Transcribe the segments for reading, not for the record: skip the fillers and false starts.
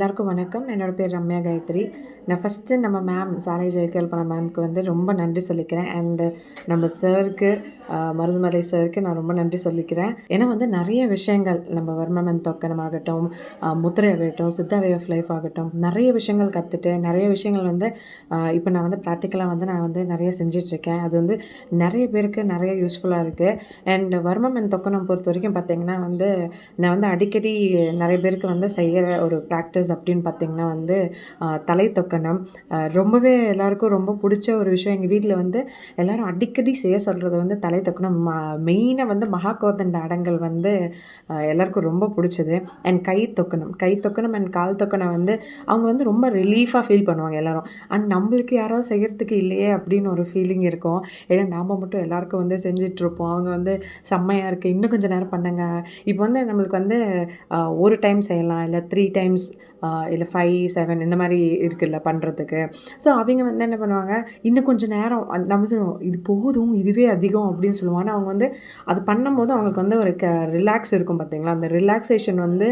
எல்லாருக்கும் வணக்கம். என்னோட பேர் ரம்யா காயத்ரி. நான் ஃபஸ்ட்டு நம்ம மேம் சாலை ஜெயகல்பனா மேம்க்கு வந்து ரொம்ப நன்றி சொல்லிக்கிறேன். அண்டு நம்ம சாருக்கு மருதுமலை சாருக்கு நான் ரொம்ப நன்றி சொல்லிக்கிறேன். ஏன்னா வந்து நிறைய விஷயங்கள் நம்ம வர்மமன் தொக்கனம் ஆகட்டும், முத்திரை ஆகட்டும், சித்தா வே ஆஃப் லைஃப் ஆகட்டும், நிறைய விஷயங்கள் கற்றுட்டு நிறைய விஷயங்கள் வந்து இப்போ நான் வந்து ப்ராக்டிக்கலாக வந்து நான் வந்து நிறைய செஞ்சிட்ருக்கேன். அது வந்து நிறைய பேருக்கு நிறைய யூஸ்ஃபுல்லாக இருக்குது. அண்ட் வர்மமன் தொக்கனம் பொறுத்த வரைக்கும் பார்த்திங்கன்னா வந்து நான் வந்து அடிக்கடி நிறைய பேருக்கு வந்து செய்கிற ஒரு ப்ராக்டிஸ் அப்படின்னு பார்த்திங்கன்னா வந்து தலை தொக்கனம். ரொம்பவே எல்லாருக்கும் ரொம்ப பிடிச்ச ஒரு விஷயம். எங்கள் வீட்டில் வந்து எல்லோரும் அடிக்கடி செய்ய சொல்கிறது வந்து தலை தொக்கனம். மெயினாக வந்து மகாகோதண்ட அடங்கல் வந்து எல்லாருக்கும் ரொம்ப பிடிச்சது. அண்ட் கை தொக்கனம் அண்ட் கால் தொக்கனம் வந்து அவங்க வந்து ரொம்ப ரிலீஃபாக ஃபீல் பண்ணுவாங்க எல்லோரும். அண்ட் நம்மளுக்கு யாராவது செய்கிறதுக்கு இல்லையே அப்படின்னு ஒரு ஃபீலிங் இருக்கும். ஏன்னா நாம் மட்டும் எல்லாருக்கும் வந்து செஞ்சிட்ருப்போம். அவங்க வந்து செம்மையாக இருக்குது, இன்னும் கொஞ்சம் நேரம் பண்ணுங்க. இப்போ வந்து நம்மளுக்கு வந்து ஒரு டைம் செய்யலாம், இல்லை 3 டைம்ஸ், இல்லை 5, 7 இந்த மாதிரி இருக்குல்ல பண்ணுறதுக்கு. ஸோ அவங்க வந்து என்ன பண்ணுவாங்க, இன்னும் கொஞ்சம் நேரம் நம்ம சொல்லுவோம் இது போதும், இதுவே அதிகம் அப்படின்னு சொல்லுவாங்க. ஆனால் அவங்க வந்து அது பண்ணும்போது அவங்களுக்கு வந்து ஒரு ரிலாக்ஸ் இருக்கும் பார்த்தீங்களா. அந்த ரிலாக்ஸேஷன் வந்து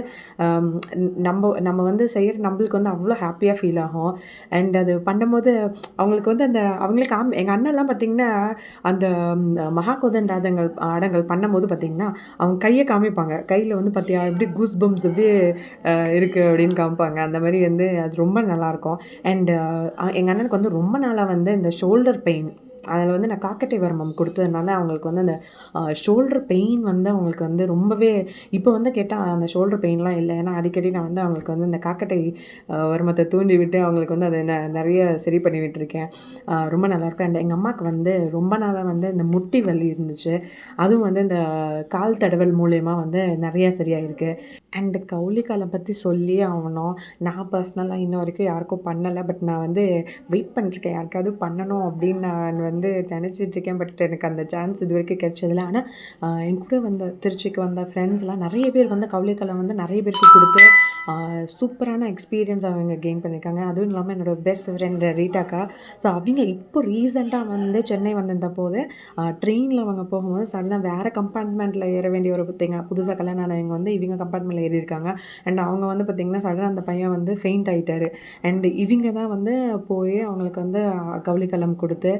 நம்ம வந்து செய்கிற நம்மளுக்கு வந்து அவ்வளோ ஹாப்பியாக ஃபீல் ஆகும். அண்ட் அது பண்ணும்போது அவங்களுக்கு வந்து அந்த அவங்களே எங்கள் அண்ணன்லாம் பார்த்திங்கன்னா அந்த மகாகோதண்ட ஆடங்கள் பண்ணும்போது பார்த்திங்கன்னா அவங்க கையை காமிப்பாங்க. கையில் வந்து பார்த்தியா எப்படி கூஸ் பம்ப்ஸ் அப்படியே இருக்குது அப்படின்னு காமிப்பாங்க. அந்த மாதிரி வந்து அது ரொம்ப நல்லாயிருக்கும். அண்டு எங்கள் அண்ணனுக்கு வந்து ரொம்ப நாளாக வந்து இந்த ஷோல்டர் பெயின், அதில் வந்து நான் காக்கட்டை வர்மம் கொடுத்ததுனால அவங்களுக்கு வந்து அந்த ஷோல்டர் பெயின் வந்து அவங்களுக்கு வந்து ரொம்பவே இப்போ வந்து கேட்டால் அந்த ஷோல்டர் பெயின்லாம் இல்லை. ஏன்னா அடிக்கடி நான் வந்து அவங்களுக்கு வந்து இந்த காக்கட்டை வர்மத்தை தூண்டி விட்டு அவங்களுக்கு வந்து அதை நிறைய சரி பண்ணி விட்டுருக்கேன். ரொம்ப நல்லாயிருக்கும். அண்ட் எங்கள் அம்மாவுக்கு வந்து ரொம்ப நாளாக வந்து இந்த முட்டி வலி இருந்துச்சு. அதுவும் வந்து இந்த கால் தடவல் மூலயமா வந்து நிறையா சரியாயிருக்கு. அண்டு கவுளிக்காலை பற்றி சொல்லியே ஆகணும். நான் பர்சனலாக இன்ன வரைக்கும் யாருக்கும் பண்ணலை. பட் நான் வந்து வெயிட் பண்ணிருக்கேன், யாருக்காவது பண்ணணும் அப்படின்னு நான் வந்து நினச்சிட்ருக்கேன். பட் எனக்கு அந்த சான்ஸ் இது வரைக்கும் கிடைச்சதில்ல. ஆனால் என் கூட வந்த திருச்சிக்கு வந்த ஃப்ரெண்ட்ஸ்லாம் நிறைய பேர் வந்து கவுளிக்காலை வந்து நிறைய பேருக்கு கொடுத்து சூப்பரான எக்ஸ்பீரியன்ஸ் அவங்க கெயின் பண்ணியிருக்காங்க. அதுவும் இல்லாமல் என்னோடய பெஸ்ட் ஃப்ரெண்ட் ரீட்டாக்கா. ஸோ அவங்க இப்போ ரீசெண்டாக வந்து சென்னை வந்திருந்த போது ட்ரெயினில் அவங்க போகும்போது சடனாக வேறு கம்பார்ட்மெண்ட்டில் ஏற வேண்டிய ஒரு புதுசாக கல்யாணம் ஆனவங்க வந்து இவங்க கம்பார்ட்மெண்ட்டில் ஏறியிருக்காங்க. அண்ட் அவங்க வந்து பார்த்திங்கன்னா சடனாக அந்த பையன் வந்து ஃபெயிண்ட் ஆகிட்டாரு. அண்ட் இவங்க தான் வந்து போய் அவங்களுக்கு வந்து கவுளிக்கலம் கொடுத்து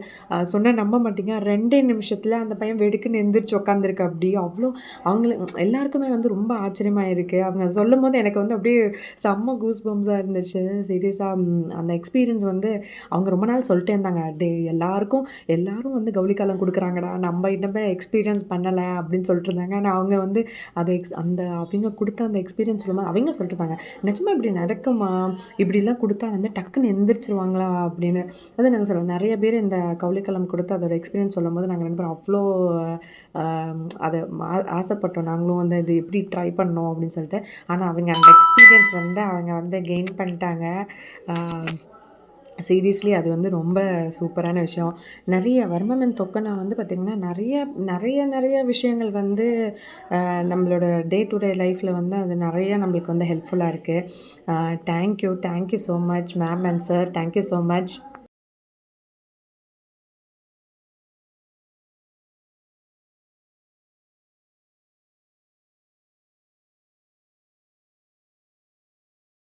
சொன்ன நம்ப மாட்டீங்க, 2 நிமிஷத்தில் அந்த பையன் வெடுக்குன்னு எந்திரிச்சு உட்காந்துருக்கு. அப்படி அவ்வளோ அவங்களுக்கு எல்லாருக்குமே வந்து ரொம்ப ஆச்சரியமாக இருக்குது. அவங்க சொல்லும் போது எனக்கு வந்து அப்படியே செம்ம கூஸ் பம்ஸாக இருந்துச்சு. சீரியஸாக அந்த எக்ஸ்பீரியன்ஸ் வந்து அவங்க ரொம்ப நாள் சொல்லிட்டே இருந்தாங்க. எல்லாரும் வந்து கவுளிக்காலம் கொடுக்குறாங்கடா, நம்ம இன்னமே எக்ஸ்பீரியன்ஸ் பண்ணலை அப்படின்னு சொல்லிட்டு இருந்தாங்க. ஆனால் அவங்க வந்து அதை அந்த அவங்க கொடுத்த அந்த எக்ஸ்பீரியன்ஸ் சொல்லும்போது அவங்க சொல்லிட்டு இருந்தாங்க, நிஜமாக இப்படி நடக்குமா, இப்படிலாம் கொடுத்தா வந்து டக்குன்னு எந்திரிச்சிருவாங்களா அப்படின்னு. அது நாங்கள் சொல்லுவோம், நிறைய பேர் இந்த கவுளிக்காலம் கொடுத்து அதோட எக்ஸ்பீரியன்ஸ் சொல்லும் போது நாங்கள் 2 பேரும் அவ்வளோ அதை ஆசைப்பட்டோம். நாங்களும் வந்து இது எப்படி ட்ரை பண்ணோம் அப்படின்னு சொல்லிட்டு. ஆனால் அவங்க அந்த எக்ஸ்பீரியன்ஸ் வந்து அவங்க வந்து கெயின் பண்ணிட்டாங்க. சீரியஸ்லி அது வந்து ரொம்ப சூப்பரான விஷயம். நிறைய வர்மமன் தொக்கனா வந்து பார்த்திங்கன்னா நிறைய விஷயங்கள் வந்து நம்மளோட டே டு டே லைஃப்பில் வந்து அது நிறைய நம்மளுக்கு வந்து ஹெல்ப்ஃபுல்லாக இருக்குது. Thank you so much ma'am and sir. Thank you so much.